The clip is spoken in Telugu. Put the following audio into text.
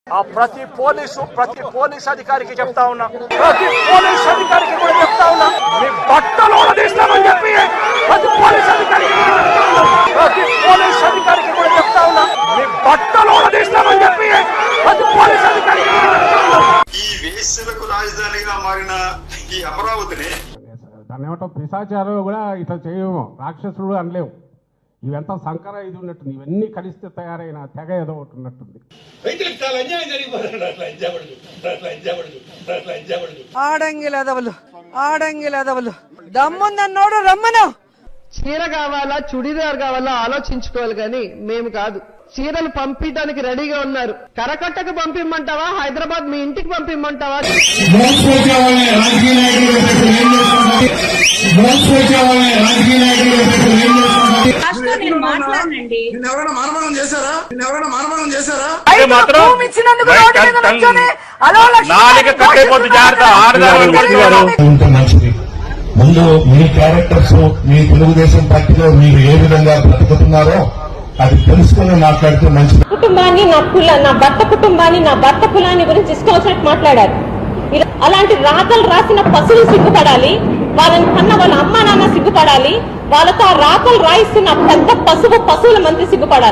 ప్రతి పోలీస్ అధికారికి చెప్తా ఉన్నా, ప్రతి పోలీస్ అధికారికి కూడా చెప్తా ఉన్నా, మీ బట్టలు తీస్తామని చెప్పి ప్రతి పోలీస్ అధికారికి కూడా చెప్తా ఉన్నా, మీ బట్టలు తీస్తామని చెప్పి ప్రతి పోలీస్ అధికారికి. ఈ వేశ్యలకు రాజధానిగా మారిన ఈ అమరావతిని దాన్ని ఏమంటాం, పిశాచాలు కూడా ఇట్లా చేయము, రాక్షసుడు అనలేవు. ఇవంతా సంకర ఇది ఉన్నట్టుంది, ఇవన్నీ కలిస్తే తయారైన తెగ ఏదో ఒకటి ఉన్నట్టుంది. ఆడంగిలదవలు దమ్ముందన్నోడు రమ్మను. చీర కావాలా చుడిదార్ కావాలా ఆలోచించుకోవాలి కానీ మేము కాదు. చీరలు పంపించడానికి రెడీగా ఉన్నారు. కరకట్టకు పంపిమ్మంటావా, హైదరాబాద్ మీ ఇంటికి పంపిమ్మంటావా? ముందు మీ క్యారెక్టర్స్ మీ తెలుగుదేశం పార్టీలో మీరు ఏ విధంగా బ్రతుకుతున్నారో అది తెలుసుకుని మాట్లాడితే మంచిది. కుటుంబాన్ని నా భర్త కుటుంబాన్ని నా భర్త కులాన్ని గురించి ఇష్టం వచ్చినట్టు మాట్లాడారు. అలాంటి రాతలు రాసిన పశువులు సిగ్గుపడాలి, వాళ్ళని కన్న వాళ్ళ అమ్మా నాన్న సిగ్గుపడాలి, వాళ్ళతో ఆ రాతలు రాయిస్తున్న పెద్ద పశువుల మంది సిగ్గుపడాలి.